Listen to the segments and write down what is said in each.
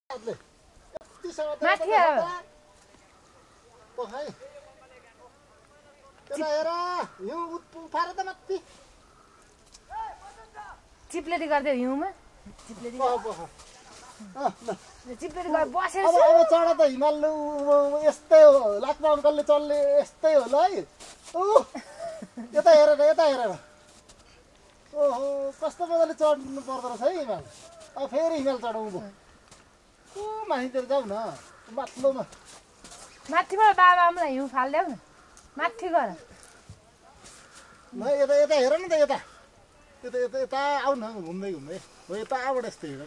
माथि आऊ पखाइ त्यता हेर हिउँ उफार त माथि चिप्लेटी गर्दै हिउँमा चिप्लेटी चिप्लेटी गरेर बसेर अब चढ त हिमाल यस्तै हो लाखमा अङ्कलले चल्ने यस्तै होला है यता हेरेर ओहो कस्तो मजाले चढ्नु पर्दो रहेछ है हिमाल अब फेरि हिमाल चढौँ माथितिर जाऊ न माथिल्लोमा माथिबाट बाबाआमालाई हिउँ फालिदेऊ न माथि गर ल यता हेर न त यता आऊ न घुम्दै हो यताबाट यस्तो हिँड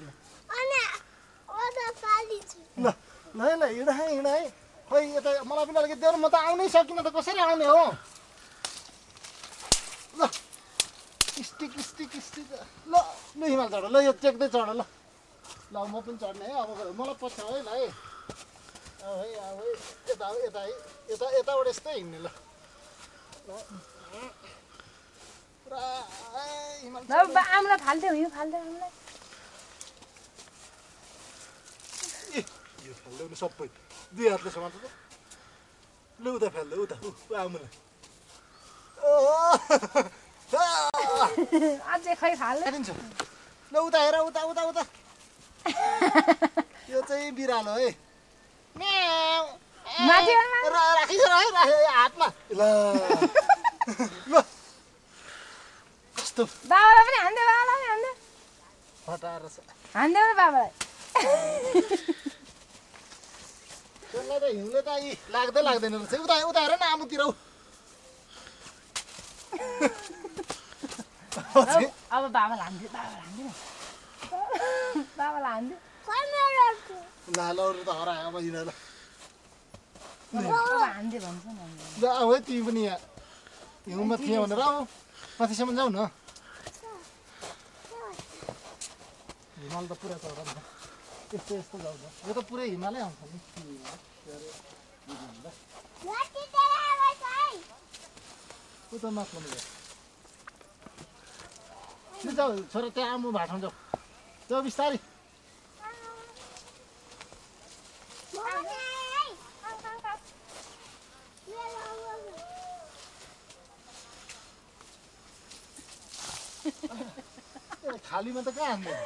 न ल हिँड है खोइ यता मलाई पनि अलिकति देऊ न म त आउनै सकिनँ त कसरी आउने हो ल स्टिक ल हिमाल चढ ल यो चेक्दै चढ ल म पनि चढ्ने है अब मलाई पछ्याउ है ल है यताबाट यस्तै हिँड्ने ल पुरा हिमाल आमालाई फाल्थ्यौ हिउँ फाल्थ्यौ आमालाई यो फाल्दै नि सबै दुई हातले समात्छ त ल उता फाल्दै उता आमालाई अझै खै फाल्दिन्छ ल उता हेर उता यो चाहिँ बिरालो है राखिस है हातमा ल कस्तो बाबालाई पनि हान्दै फटाएर हान्देऊ न बाबालाई त्यसलाई त हिउँले त लाग्दैन रहेछ उता हेर न आमुतिर अब बाबालाई हान्दियो बाबालाई हान्दियो ल अरू त हरायो अब यिनीहरू हान्दियो भन्छ नि ल आऊ है तिमी पनि यहाँ हिउँमा थियौ भनेर आऊ माथिसम्म जाऊ न हिमाल त पुरा चढ नि यस्तो जाऊ न यो त पुरै हिमालै आउँछ नि उता माथि जाऊ छोरा त्यहाँ आम्बु भाँठाउँ जाऊ बिस्तारै खालीमा त कहाँ हान्दैन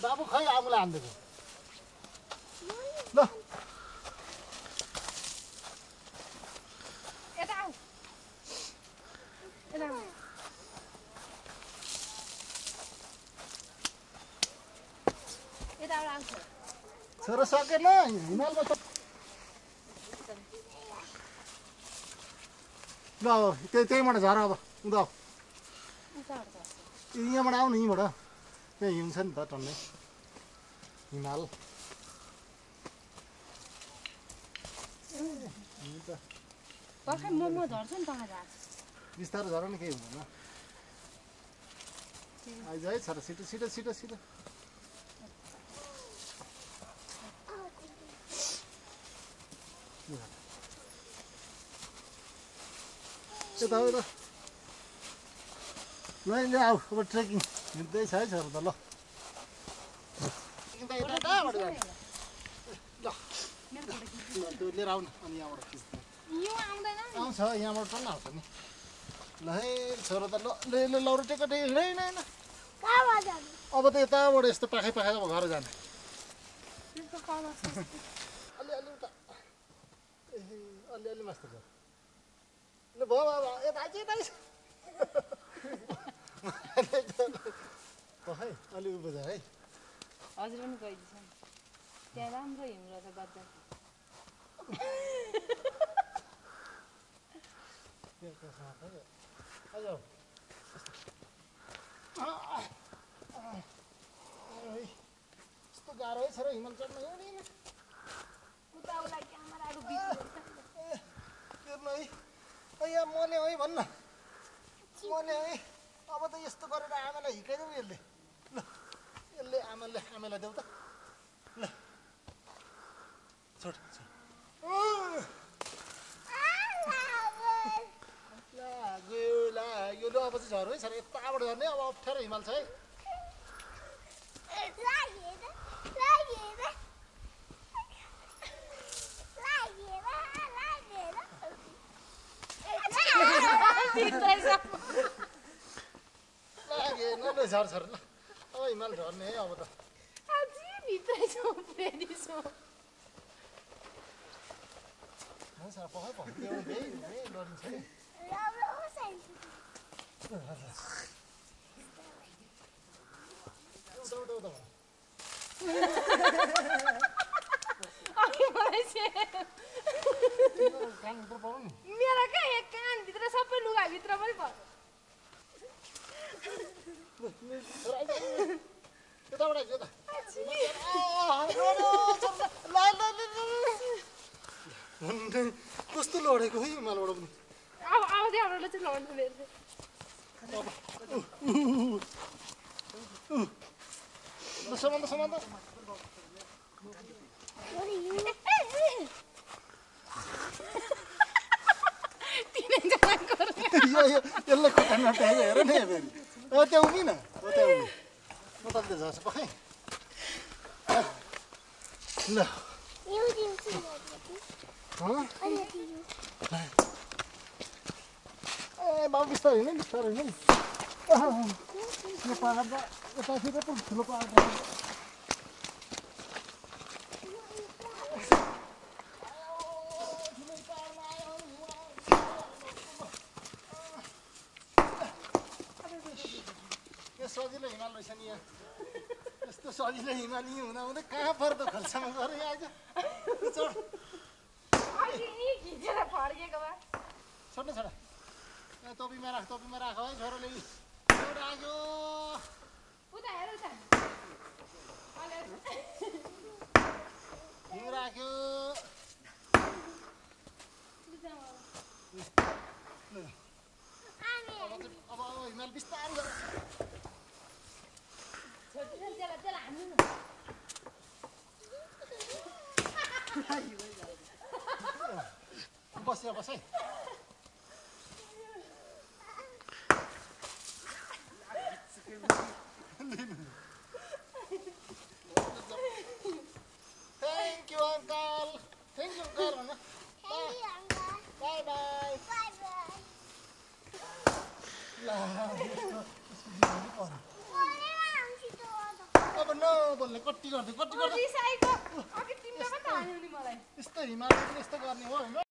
बाबु खै आमुलाई हान्दिएको ल छोरा सकेन हिमालमा त ल त्यहीँबाट झर अब उँधो यहाँबाट आऊ न यहीँबाट त्यहाँ हिउँ छ नि त टन्नै हिमाल बिस्तारो झर नि केही हुँदैन आइज है छोरा छिटो यता हो र ल आऊ अब ट्रेकिङ हिँड्दैछ है छोरा त ल लिएर आउनु अनि यहाँबाट खिच्दै आउँछ यहाँबाट टन्न आउँछ नि ल है छोरा त ल लौरो टेको हिँड अब त यताबाट यस्तो पाखै अब घर जाने अलि उता अलि मास्टर छ ल भयो यता आइज है अलि उभो छ है हजुर पनि गइदिन्छ त्यहाँ राम्रो हिउँ रहेछ बच्चा यस्तो गाह्रो है छोरा हिमाल चढ्नु यहाँ मले है भन्न मले है अब त यस्तो गरेर आमालाई हिर्काइदेऊ यसले ल यसले आमालाई देऊ त ल छोड लाग्यो ल अब अब चाहिँ झर्यो है सर यताबाट झर्ने अब अप्ठ्यारो हिमाल छ है लागेन ल झर झर ल अब हिमाल झर्ने है अब त सर पखाइ भक्यो डरिन्छ है मेरो क्या एक कानभित्र सबै लुगाभित्र पनि भयो यताबाट आइज त कस्तो लडेको है हिमालबाट पनि अब आउँदै हाम्रो चाहिँ लड्नु मेरो समान त यसलाई खुट्टा नटाएको हेर न फेरि त्यहाँ उभिन त्यहाँ उभि म तले झर्छ पखाइ ल ए बाबु बिस्तारै होइन यो पाहाड यतातिर पो ठुलो पाहाड सजिलो हिमाल रहेछ नि यहाँ यस्तो सजिलो हिमाल यहीँ हुँदा हुँदै कहाँ पर्दो खोल्सामा गएर यहाँ आइज छोड्नु छोड टोपीमा राख है छोरोले आयो हिउँ राख्यो अब हिमाल बिस्तारै बस है Thank you, Uncle. Bye bye. अब नबोल्ने कट्टी गर्दै यस्तो हिमाल यस्तो गर्ने हो होइन